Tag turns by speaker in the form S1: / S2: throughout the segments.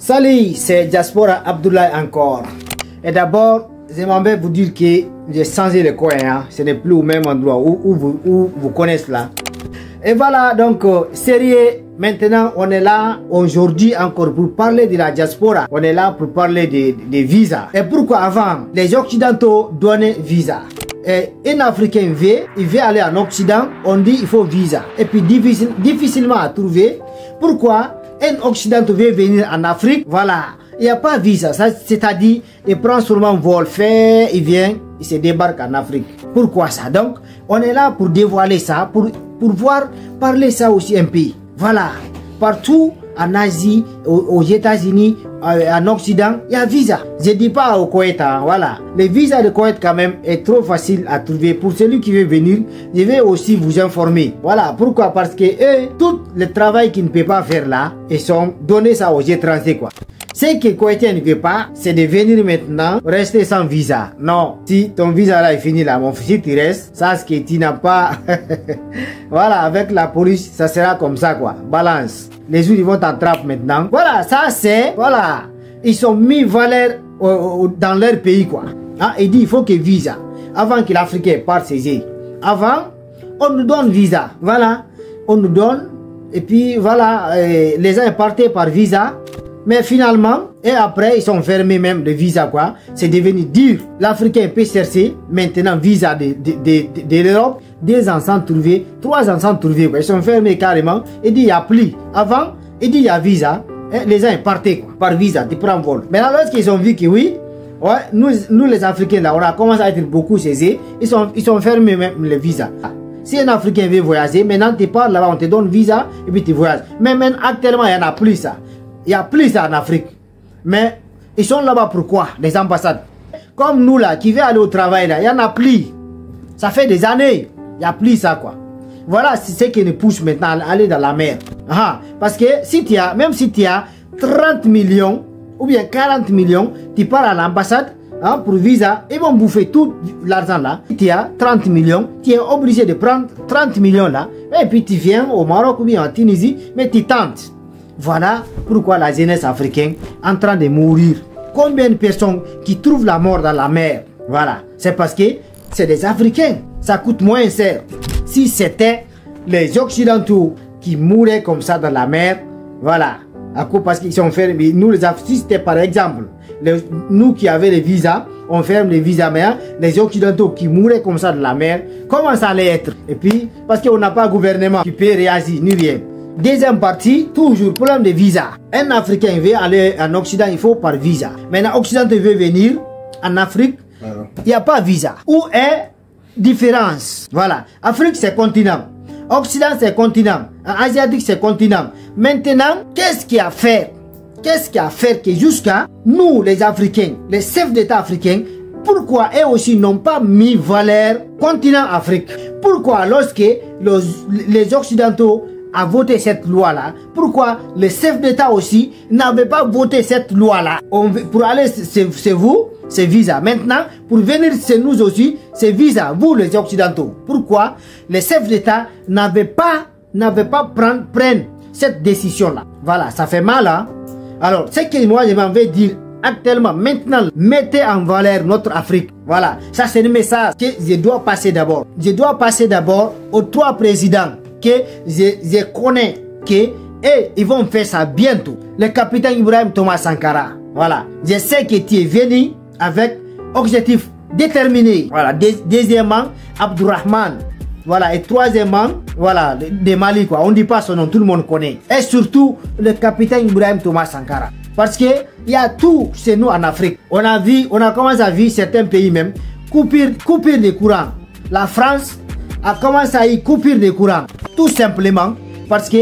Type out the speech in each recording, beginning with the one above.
S1: Salut, c'est Diaspora Abdoulaye encore. Et d'abord, j'aimerais vous dire que j'ai changé le coin. Hein. Ce n'est plus au même endroit où vous connaissez là. Et voilà, donc, sérieux, maintenant, on est là aujourd'hui encore pour parler de la diaspora. On est là pour parler des visas. Et pourquoi avant, les Occidentaux donnaient visa. Et un Africain il veut aller en Occident, on dit il faut visa. Et puis difficilement à trouver. Pourquoi un Occidental veut venir en Afrique, voilà, il n'y a pas visa. C'est-à-dire, il prend seulement vol, fait, il vient, il se débarque en Afrique. Pourquoi ça? Donc, on est là pour dévoiler ça, pour voir parler ça aussi un peu. Voilà, partout en Asie, aux États-Unis, en Occident, il y a visa. Je ne dis pas au Koweït, hein, voilà. Le visa de Koweït quand même est trop facile à trouver. Pour celui qui veut venir, je vais aussi vous informer. Voilà, pourquoi? Parce que eux, tout le travail qu'ils ne peuvent pas faire là, ils sont donnés ça aux étrangers quoi. Ce que les Koweïtiens ne veulent pas, c'est de venir maintenant, rester sans visa. Non, si ton visa là est fini là, mon fils, si tu restes, ça ce que tu n'as pas. Voilà, avec la police, ça sera comme ça quoi. Balance. Les jours ils vont t'attraper maintenant. Voilà, ça c'est, voilà, ils sont mis valeur dans leur pays quoi. Hein, il dit il faut que visa. Avant que l'Africain parte saisir. Avant, on nous donne visa. Voilà, on nous donne. Et puis voilà, les gens partaient par visa. Mais finalement, et après, ils sont fermés même de visa quoi. C'est devenu dur. L'Africain peut chercher maintenant visa de l'Europe. 2 ans sans trouver, 3 ans sans trouver quoi. Ils sont fermés carrément. Il dit il n'y a plus. Avant, il dit il y a visa. Et les gens partaient quoi, par visa, tu prends vol. Maintenant, lorsqu'ils ont vu que oui, ouais, nous les Africains là, on a commencé à être beaucoup chez eux. Ils sont fermés même les visas. Si un Africain veut voyager, maintenant tu pars là-bas, on te donne visa et puis tu voyages. Mais maintenant, actuellement, il n'y en a plus ça. Il n'y a plus ça en Afrique. Mais ils sont là-bas pourquoi? Les ambassades. Comme nous là, qui veut aller au travail là, il n'y en a plus. Ça fait des années. Il n'y a plus ça quoi. Voilà c'est ce qui nous pousse maintenant à aller dans la mer. Ah, parce que si tu as, même si tu as 30 millions ou bien 40 millions, tu pars à l'ambassade hein, pour visa, ils vont bouffer tout l'argent là. Si tu as 30 millions, tu es obligé de prendre 30 millions là. Et puis tu viens au Maroc ou bien en Tunisie, mais tu tentes. Voilà pourquoi la jeunesse africaine est en train de mourir. Combien de personnes qui trouvent la mort dans la mer? Voilà, c'est parce que c'est des Africains. Ça coûte moins cher. Si c'était les Occidentaux qui mouraient comme ça dans la mer, voilà, à cause parce qu'ils sont fermés. Nous les Africains, si c'était par exemple, nous qui avions les visas, on ferme les visas, mais hein, les Occidentaux qui mouraient comme ça dans la mer, comment ça allait être? Et puis, parce qu'on n'a pas un gouvernement qui peut réagir, ni rien. Deuxième partie, toujours problème de visa. Un Africain veut aller en Occident, il faut par visa. Maintenant, Occident veut venir en Afrique, il n'y a pas visa. Où est différence? Voilà. Afrique, c'est continent. Occident, c'est continent. Asiatique, c'est continent. Maintenant, qu'est-ce qu'il y a à faire? Qu'est-ce qu'il y a à faire que jusqu'à nous, les Africains, les chefs d'État africains, pourquoi eux aussi n'ont pas mis valeur continent Afrique? Pourquoi lorsque les Occidentaux a voté cette loi-là, pourquoi les chefs d'État aussi n'avaient pas voté cette loi-là? Pour aller chez vous, c'est visa. Maintenant, pour venir chez nous aussi, c'est visa. Vous, les Occidentaux. Pourquoi les chefs d'État n'avaient pas prendre cette décision-là? Voilà, ça fait mal, hein? Alors, ce que moi, je m'en vais dire actuellement, maintenant, mettez en valeur notre Afrique. Voilà, ça c'est le message que je dois passer d'abord. Je dois passer d'abord aux 3 présidents que je connais que ils vont faire ça bientôt. Le capitaine Ibrahim Thomas Sankara. Voilà, je sais que tu es venu avec objectif déterminé. Voilà, deuxièmement, Abdourahman. Voilà, et troisièmement, voilà, de Mali quoi. On ne dit pas son nom, tout le monde connaît. Et surtout, le capitaine Ibrahim Thomas Sankara. Parce que il y a tout chez nous en Afrique. On a commencé à vivre certains pays même coupure de courant. La France a commencé à y couper de courant. Tout simplement parce que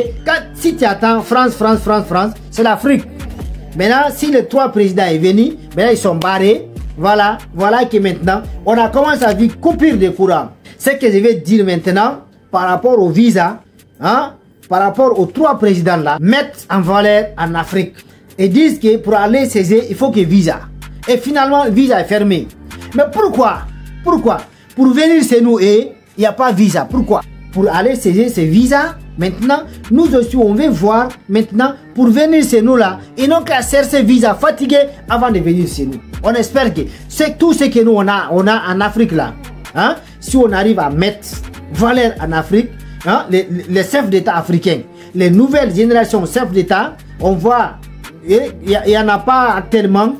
S1: si tu attends France, c'est l'Afrique. Maintenant, si les 3 présidents sont venus, maintenant ils sont barrés. Voilà que maintenant, on a commencé à vivre coupure de courant. Ce que je vais dire maintenant, par rapport au visa, hein, par rapport aux 3 présidents là, mettent en valeur en Afrique. Et disent que pour aller saisir, il faut que visa. Et finalement, le visa est fermé. Mais pourquoi? Pour venir chez nous, il n'y a pas visa. Pourquoi? Pour aller saisir ce visa, Maintenant, nous aussi, on veut voir maintenant pour venir chez nous là. Et non qu'à chercher visa fatigué avant de venir chez nous. On espère que c'est tout ce que nous on a en Afrique là. Hein? Si on arrive à mettre valeur en Afrique, hein? Les chefs d'État africains, les nouvelles générations chefs d'État, on voit, il n'y en a pas tellement,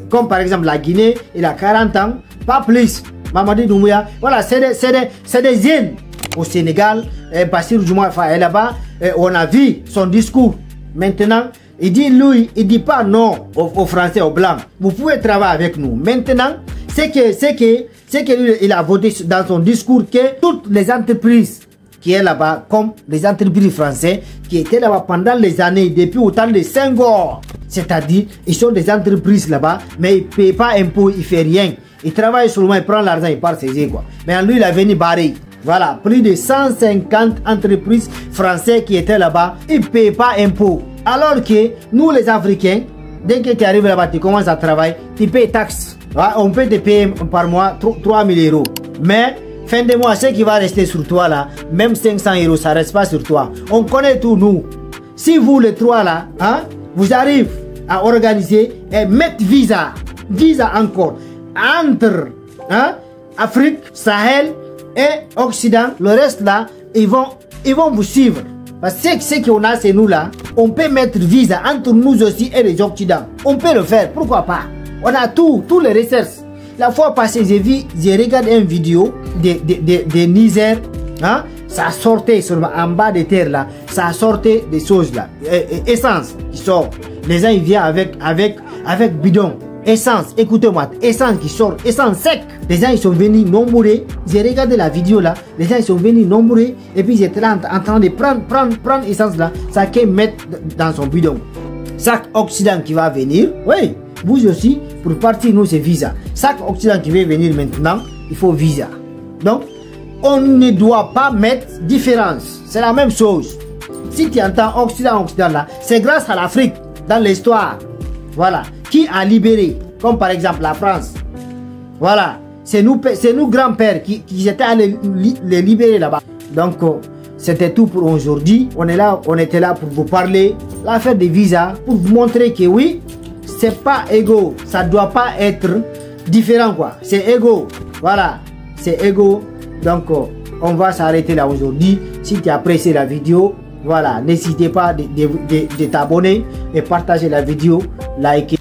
S1: comme par exemple la Guinée, il a 40 ans, pas plus. Mamadi Doumbouya, voilà, c'est des jeunes. Au Sénégal, Bassirou Diomaye Faye est là-bas, on a vu son discours. Maintenant, il dit pas non aux Français, aux Blancs. Vous pouvez travailler avec nous. Maintenant, c'est que lui, il a voté dans son discours que toutes les entreprises qui est là-bas, comme les entreprises françaises qui étaient là-bas pendant les années, depuis autant de Senghor. C'est-à-dire, ils sont des entreprises là-bas, mais ils ne payent pas impôts, ils ne font rien. Ils travaillent seulement, ils prennent l'argent, ils partent saisir quoi. Mais lui, il a venu barrer. Voilà, plus de 150 entreprises françaises qui étaient là-bas, ils ne payent pas impôts. Alors que nous, les Africains, dès que tu arrives là-bas, tu commences à travailler, tu payes taxes. Ouais, on peut te payer par mois 3 000 euros. Mais, fin de mois, ce qui va rester sur toi là, même 500 euros, ça ne reste pas sur toi. On connaît tout, nous. Si vous, les trois là, hein, vous arrivez à organiser et mettre visa encore, entre hein, Afrique, Sahel et Occident, le reste là, ils vont vous suivre. Parce que ce qu'on a, c'est nous là, on peut mettre visa entre nous aussi et les Occidents. On peut le faire, pourquoi pas? On a tous les recherches. La fois passée, j'ai regardé une vidéo de Niger, hein, ça sortait en bas de terre là, ça sortait des choses là, essence qui sort. Les gens ils viennent avec bidon. Essence, écoutez-moi, essence qui sort, essence sec. Les gens ils sont venus nombreux. J'ai regardé la vidéo là, les gens ils sont venus nombreux et puis ils étaient là en train de prendre essence là, ça qu'ils mettent dans son bidon. Chaque Occident qui va venir, oui, vous aussi, pour partir nous c'est visa. Chaque Occident qui veut venir maintenant, il faut visa. Donc, on ne doit pas mettre différence. C'est la même chose. Si tu entends Occident là, c'est grâce à l'Afrique dans l'histoire. Voilà. Qui a libéré, comme par exemple la France. Voilà, c'est nous grands-pères qui étaient allés les libérer là-bas. Donc, c'était tout pour aujourd'hui. On était là pour vous parler l'affaire des visas, pour vous montrer que oui, c'est pas égaux. Ça doit pas être différent quoi. C'est égaux. Voilà, c'est égaux. Donc, on va s'arrêter là aujourd'hui. Si tu as apprécié la vidéo, voilà, n'hésitez pas de t'abonner et partager la vidéo, liker.